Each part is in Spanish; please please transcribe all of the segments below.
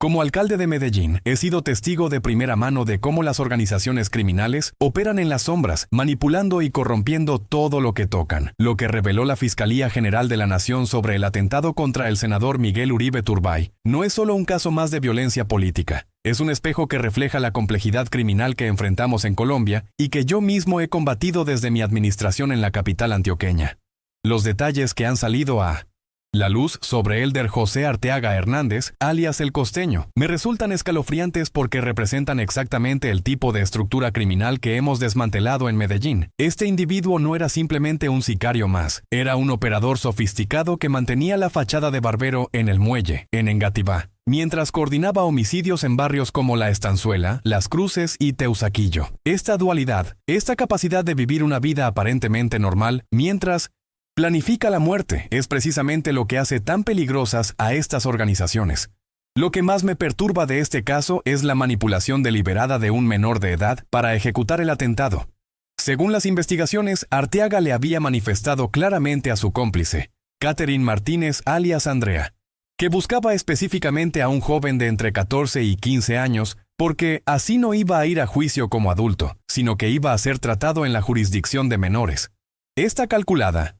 Como alcalde de Medellín, he sido testigo de primera mano de cómo las organizaciones criminales operan en las sombras, manipulando y corrompiendo todo lo que tocan. Lo que reveló la Fiscalía General de la Nación sobre el atentado contra el senador Miguel Uribe Turbay no es solo un caso más de violencia política. Es un espejo que refleja la complejidad criminal que enfrentamos en Colombia y que yo mismo he combatido desde mi administración en la capital antioqueña. Los detalles que han salido a la luz sobre Elder José Arteaga Hernández, alias El Costeño, me resultan escalofriantes porque representan exactamente el tipo de estructura criminal que hemos desmantelado en Medellín. Este individuo no era simplemente un sicario más, era un operador sofisticado que mantenía la fachada de barbero en el muelle, en Engativá, mientras coordinaba homicidios en barrios como La Estanzuela, Las Cruces y Teusaquillo. Esta dualidad, esta capacidad de vivir una vida aparentemente normal, mientras planifica la muerte, es precisamente lo que hace tan peligrosas a estas organizaciones. Lo que más me perturba de este caso es la manipulación deliberada de un menor de edad para ejecutar el atentado. Según las investigaciones, Arteaga le había manifestado claramente a su cómplice, Catherine Martínez alias Andrea, que buscaba específicamente a un joven de entre 14 y 15 años porque así no iba a ir a juicio como adulto, sino que iba a ser tratado en la jurisdicción de menores. Esta calculada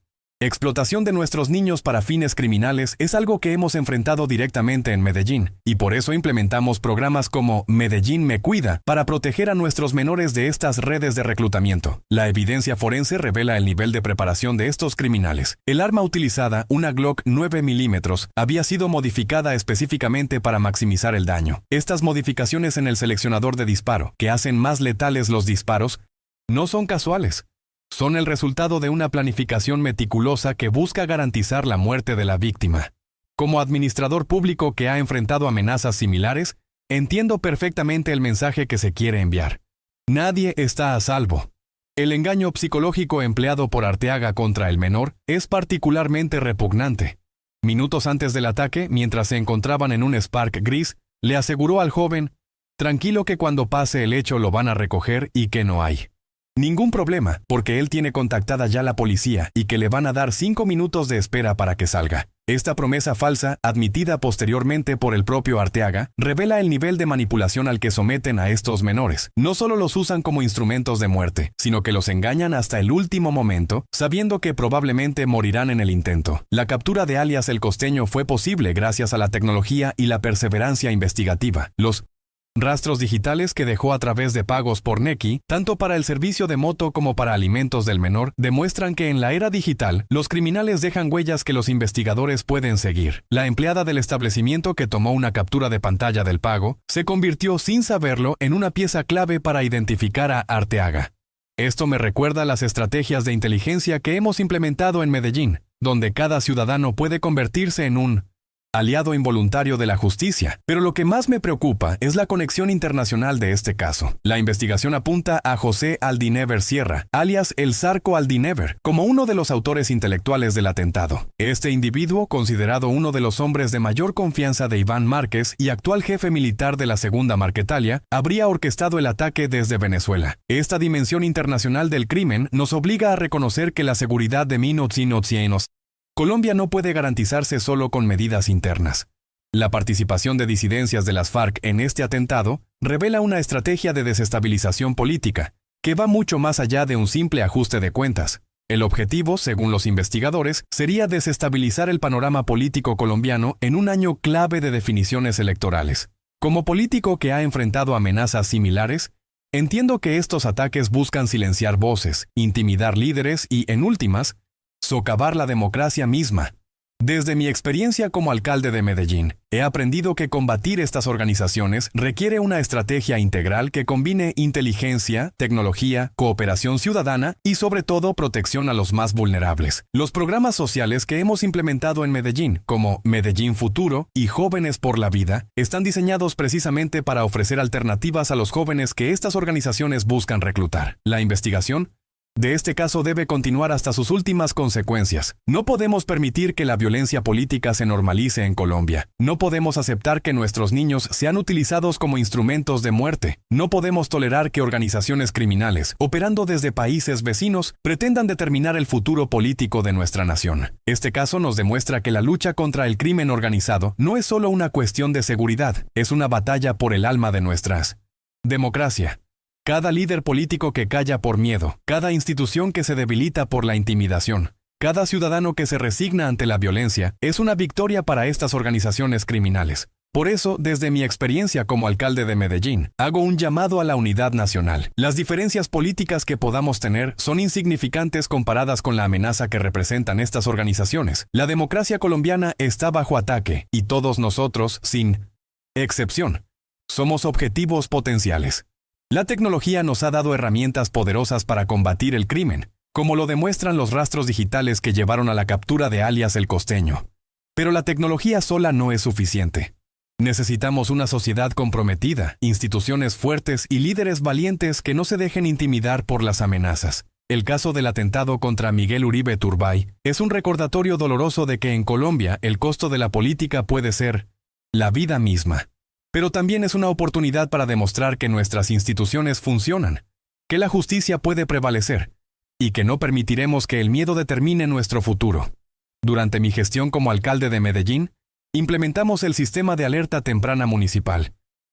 explotación de nuestros niños para fines criminales es algo que hemos enfrentado directamente en Medellín, y por eso implementamos programas como Medellín Me Cuida para proteger a nuestros menores de estas redes de reclutamiento. La evidencia forense revela el nivel de preparación de estos criminales. El arma utilizada, una Glock 9 milímetros, había sido modificada específicamente para maximizar el daño. Estas modificaciones en el seleccionador de disparo, que hacen más letales los disparos, no son casuales. Son el resultado de una planificación meticulosa que busca garantizar la muerte de la víctima. Como administrador público que ha enfrentado amenazas similares, entiendo perfectamente el mensaje que se quiere enviar. Nadie está a salvo. El engaño psicológico empleado por Arteaga contra el menor es particularmente repugnante. Minutos antes del ataque, mientras se encontraban en un Spark gris, le aseguró al joven, tranquilo que cuando pase el hecho lo van a recoger y que no hay ningún problema, porque él tiene contactada ya la policía y que le van a dar 5 minutos de espera para que salga. Esta promesa falsa, admitida posteriormente por el propio Arteaga, revela el nivel de manipulación al que someten a estos menores. No solo los usan como instrumentos de muerte, sino que los engañan hasta el último momento, sabiendo que probablemente morirán en el intento. La captura de alias El Costeño fue posible gracias a la tecnología y la perseverancia investigativa. Los rastros digitales que dejó a través de pagos por Nequi, tanto para el servicio de moto como para alimentos del menor, demuestran que en la era digital, los criminales dejan huellas que los investigadores pueden seguir. La empleada del establecimiento que tomó una captura de pantalla del pago, se convirtió sin saberlo en una pieza clave para identificar a Arteaga. Esto me recuerda a las estrategias de inteligencia que hemos implementado en Medellín, donde cada ciudadano puede convertirse en un aliado involuntario de la justicia. Pero lo que más me preocupa es la conexión internacional de este caso. La investigación apunta a José Aldinever Sierra, alias El Zarco Aldinever, como uno de los autores intelectuales del atentado. Este individuo, considerado uno de los hombres de mayor confianza de Iván Márquez y actual jefe militar de la Segunda Marquetalia, habría orquestado el ataque desde Venezuela. Esta dimensión internacional del crimen nos obliga a reconocer que la seguridad de Colombia no puede garantizarse solo con medidas internas. La participación de disidencias de las FARC en este atentado revela una estrategia de desestabilización política, que va mucho más allá de un simple ajuste de cuentas. El objetivo, según los investigadores, sería desestabilizar el panorama político colombiano en un año clave de definiciones electorales. Como político que ha enfrentado amenazas similares, entiendo que estos ataques buscan silenciar voces, intimidar líderes y, en últimas, socavar la democracia misma. Desde mi experiencia como alcalde de Medellín, he aprendido que combatir estas organizaciones requiere una estrategia integral que combine inteligencia, tecnología, cooperación ciudadana y sobre todo protección a los más vulnerables. Los programas sociales que hemos implementado en Medellín, como Medellín Futuro y Jóvenes por la Vida, están diseñados precisamente para ofrecer alternativas a los jóvenes que estas organizaciones buscan reclutar. La investigación de este caso debe continuar hasta sus últimas consecuencias. No podemos permitir que la violencia política se normalice en Colombia. No podemos aceptar que nuestros niños sean utilizados como instrumentos de muerte. No podemos tolerar que organizaciones criminales, operando desde países vecinos, pretendan determinar el futuro político de nuestra nación. Este caso nos demuestra que la lucha contra el crimen organizado no es solo una cuestión de seguridad, es una batalla por el alma de nuestras democracia. Cada líder político que calla por miedo, cada institución que se debilita por la intimidación, cada ciudadano que se resigna ante la violencia, es una victoria para estas organizaciones criminales. Por eso, desde mi experiencia como alcalde de Medellín, hago un llamado a la unidad nacional. Las diferencias políticas que podamos tener son insignificantes comparadas con la amenaza que representan estas organizaciones. La democracia colombiana está bajo ataque, y todos nosotros, sin excepción, somos objetivos potenciales. La tecnología nos ha dado herramientas poderosas para combatir el crimen, como lo demuestran los rastros digitales que llevaron a la captura de alias El Costeño. Pero la tecnología sola no es suficiente. Necesitamos una sociedad comprometida, instituciones fuertes y líderes valientes que no se dejen intimidar por las amenazas. El caso del atentado contra Miguel Uribe Turbay es un recordatorio doloroso de que en Colombia el costo de la política puede ser la vida misma. Pero también es una oportunidad para demostrar que nuestras instituciones funcionan, que la justicia puede prevalecer y que no permitiremos que el miedo determine nuestro futuro. Durante mi gestión como alcalde de Medellín, implementamos el sistema de alerta temprana municipal,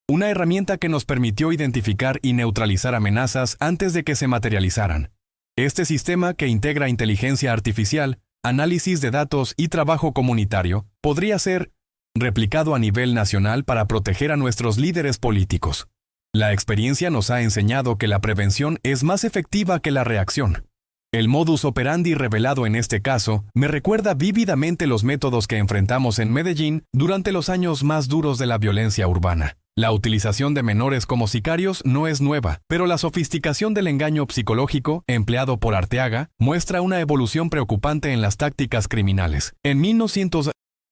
una herramienta que nos permitió identificar y neutralizar amenazas antes de que se materializaran. Este sistema, que integra inteligencia artificial, análisis de datos y trabajo comunitario, podría ser replicado a nivel nacional para proteger a nuestros líderes políticos. La experiencia nos ha enseñado que la prevención es más efectiva que la reacción. El modus operandi revelado en este caso me recuerda vívidamente los métodos que enfrentamos en Medellín durante los años más duros de la violencia urbana. La utilización de menores como sicarios no es nueva, pero la sofisticación del engaño psicológico, empleado por Arteaga, muestra una evolución preocupante en las tácticas criminales. En 1900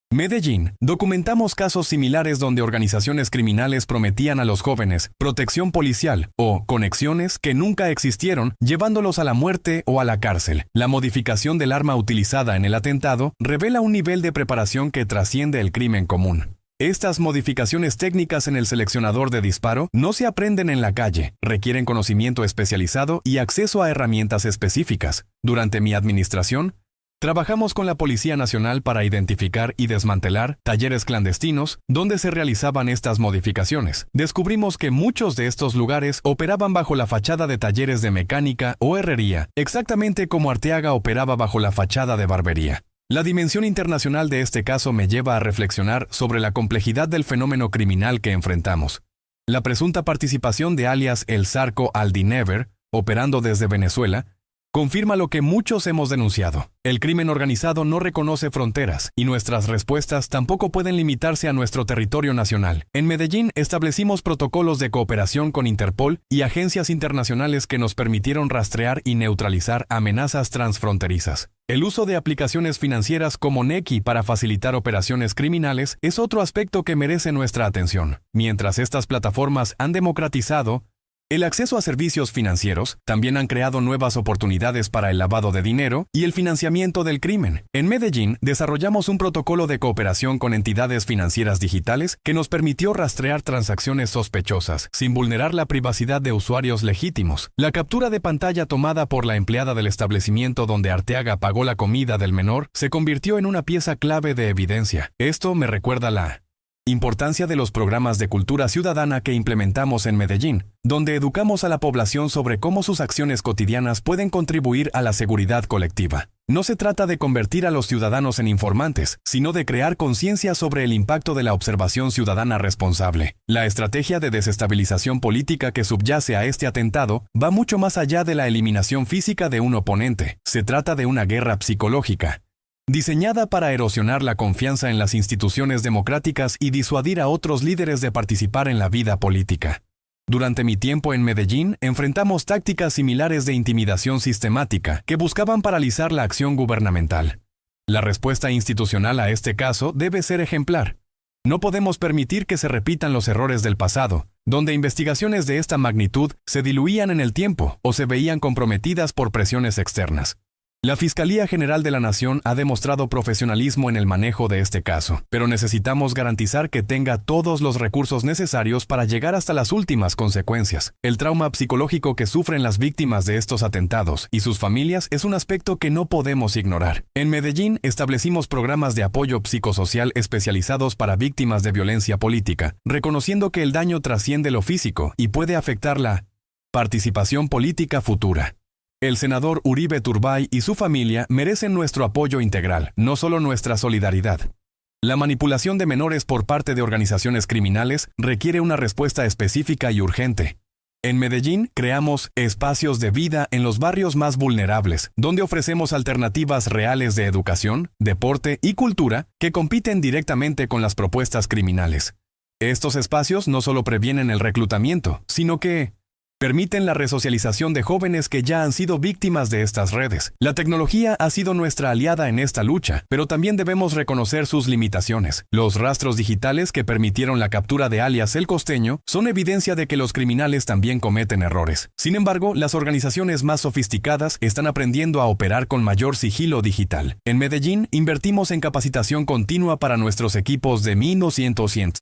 Medellín, documentamos casos similares donde organizaciones criminales prometían a los jóvenes protección policial o conexiones que nunca existieron, llevándolos a la muerte o a la cárcel. La modificación del arma utilizada en el atentado revela un nivel de preparación que trasciende el crimen común. Estas modificaciones técnicas en el seleccionador de disparo no se aprenden en la calle, requieren conocimiento especializado y acceso a herramientas específicas. Durante mi administración, trabajamos con la Policía Nacional para identificar y desmantelar talleres clandestinos donde se realizaban estas modificaciones. Descubrimos que muchos de estos lugares operaban bajo la fachada de talleres de mecánica o herrería, exactamente como Arteaga operaba bajo la fachada de barbería. La dimensión internacional de este caso me lleva a reflexionar sobre la complejidad del fenómeno criminal que enfrentamos. La presunta participación de alias El Zarco Aldinever, operando desde Venezuela, confirma lo que muchos hemos denunciado. El crimen organizado no reconoce fronteras y nuestras respuestas tampoco pueden limitarse a nuestro territorio nacional. En Medellín establecimos protocolos de cooperación con Interpol y agencias internacionales que nos permitieron rastrear y neutralizar amenazas transfronterizas. El uso de aplicaciones financieras como Nequi para facilitar operaciones criminales es otro aspecto que merece nuestra atención. Mientras estas plataformas han democratizado el acceso a servicios financieros, también han creado nuevas oportunidades para el lavado de dinero y el financiamiento del crimen. En Medellín, desarrollamos un protocolo de cooperación con entidades financieras digitales que nos permitió rastrear transacciones sospechosas, sin vulnerar la privacidad de usuarios legítimos. La captura de pantalla tomada por la empleada del establecimiento donde Arteaga pagó la comida del menor se convirtió en una pieza clave de evidencia. Esto me recuerda la importancia de los programas de cultura ciudadana que implementamos en Medellín, donde educamos a la población sobre cómo sus acciones cotidianas pueden contribuir a la seguridad colectiva. No se trata de convertir a los ciudadanos en informantes, sino de crear conciencia sobre el impacto de la observación ciudadana responsable. La estrategia de desestabilización política que subyace a este atentado va mucho más allá de la eliminación física de un oponente. Se trata de una guerra psicológica, diseñada para erosionar la confianza en las instituciones democráticas y disuadir a otros líderes de participar en la vida política. Durante mi tiempo en Medellín, enfrentamos tácticas similares de intimidación sistemática que buscaban paralizar la acción gubernamental. La respuesta institucional a este caso debe ser ejemplar. No podemos permitir que se repitan los errores del pasado, donde investigaciones de esta magnitud se diluían en el tiempo o se veían comprometidas por presiones externas. La Fiscalía General de la Nación ha demostrado profesionalismo en el manejo de este caso, pero necesitamos garantizar que tenga todos los recursos necesarios para llegar hasta las últimas consecuencias. El trauma psicológico que sufren las víctimas de estos atentados y sus familias es un aspecto que no podemos ignorar. En Medellín establecimos programas de apoyo psicosocial especializados para víctimas de violencia política, reconociendo que el daño trasciende lo físico y puede afectar la participación política futura. El senador Uribe Turbay y su familia merecen nuestro apoyo integral, no solo nuestra solidaridad. La manipulación de menores por parte de organizaciones criminales requiere una respuesta específica y urgente. En Medellín creamos espacios de vida en los barrios más vulnerables, donde ofrecemos alternativas reales de educación, deporte y cultura que compiten directamente con las propuestas criminales. Estos espacios no solo previenen el reclutamiento, sino que permiten la resocialización de jóvenes que ya han sido víctimas de estas redes. La tecnología ha sido nuestra aliada en esta lucha, pero también debemos reconocer sus limitaciones. Los rastros digitales que permitieron la captura de alias El Costeño son evidencia de que los criminales también cometen errores. Sin embargo, las organizaciones más sofisticadas están aprendiendo a operar con mayor sigilo digital. En Medellín, invertimos en capacitación continua para nuestros equipos de 1900.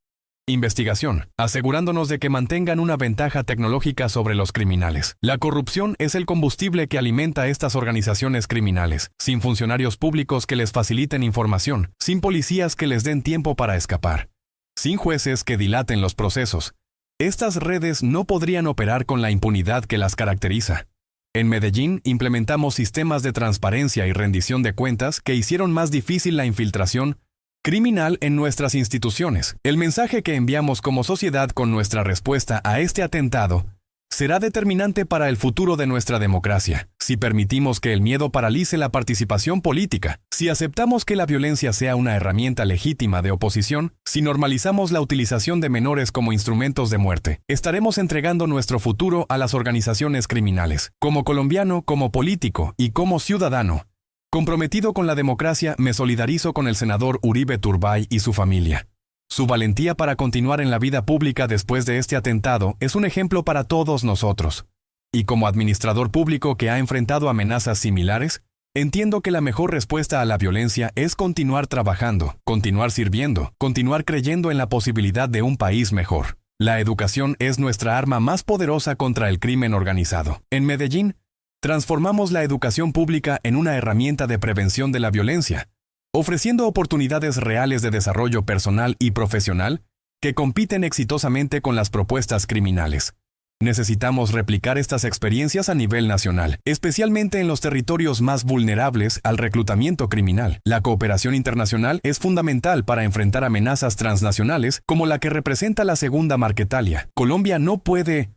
Investigación, asegurándonos de que mantengan una ventaja tecnológica sobre los criminales. La corrupción es el combustible que alimenta estas organizaciones criminales, sin funcionarios públicos que les faciliten información, sin policías que les den tiempo para escapar, sin jueces que dilaten los procesos. Estas redes no podrían operar con la impunidad que las caracteriza. En Medellín implementamos sistemas de transparencia y rendición de cuentas que hicieron más difícil la infiltración criminal en nuestras instituciones. El mensaje que enviamos como sociedad con nuestra respuesta a este atentado será determinante para el futuro de nuestra democracia. Si permitimos que el miedo paralice la participación política, si aceptamos que la violencia sea una herramienta legítima de oposición, si normalizamos la utilización de menores como instrumentos de muerte, estaremos entregando nuestro futuro a las organizaciones criminales. Como colombiano, como político y como ciudadano comprometido con la democracia, me solidarizo con el senador Uribe Turbay y su familia. Su valentía para continuar en la vida pública después de este atentado es un ejemplo para todos nosotros. Y como administrador público que ha enfrentado amenazas similares, entiendo que la mejor respuesta a la violencia es continuar trabajando, continuar sirviendo, continuar creyendo en la posibilidad de un país mejor. La educación es nuestra arma más poderosa contra el crimen organizado. En Medellín, transformamos la educación pública en una herramienta de prevención de la violencia, ofreciendo oportunidades reales de desarrollo personal y profesional que compiten exitosamente con las propuestas criminales. Necesitamos replicar estas experiencias a nivel nacional, especialmente en los territorios más vulnerables al reclutamiento criminal. La cooperación internacional es fundamental para enfrentar amenazas transnacionales como la que representa la Segunda Marquetalia. Colombia no puede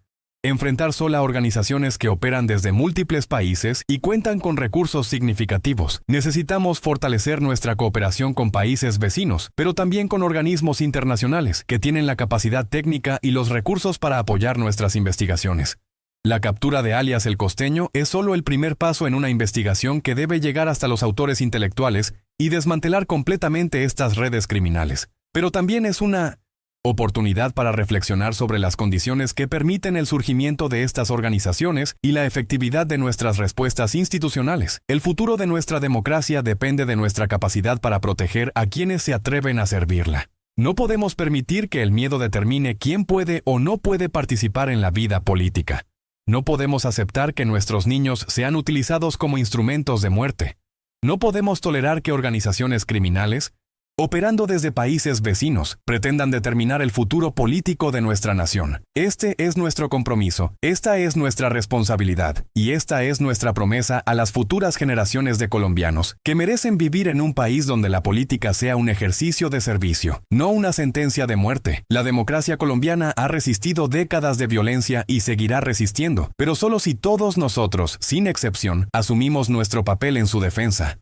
enfrentar sola organizaciones que operan desde múltiples países y cuentan con recursos significativos. Necesitamos fortalecer nuestra cooperación con países vecinos, pero también con organismos internacionales que tienen la capacidad técnica y los recursos para apoyar nuestras investigaciones. La captura de alias El Costeño es solo el primer paso en una investigación que debe llegar hasta los autores intelectuales y desmantelar completamente estas redes criminales. Pero también es una oportunidad para reflexionar sobre las condiciones que permiten el surgimiento de estas organizaciones y la efectividad de nuestras respuestas institucionales. El futuro de nuestra democracia depende de nuestra capacidad para proteger a quienes se atreven a servirla. No podemos permitir que el miedo determine quién puede o no puede participar en la vida política. No podemos aceptar que nuestros niños sean utilizados como instrumentos de muerte. No podemos tolerar que organizaciones criminales, operando desde países vecinos, pretendan determinar el futuro político de nuestra nación. Este es nuestro compromiso, esta es nuestra responsabilidad, y esta es nuestra promesa a las futuras generaciones de colombianos, que merecen vivir en un país donde la política sea un ejercicio de servicio, no una sentencia de muerte. La democracia colombiana ha resistido décadas de violencia y seguirá resistiendo, pero solo si todos nosotros, sin excepción, asumimos nuestro papel en su defensa.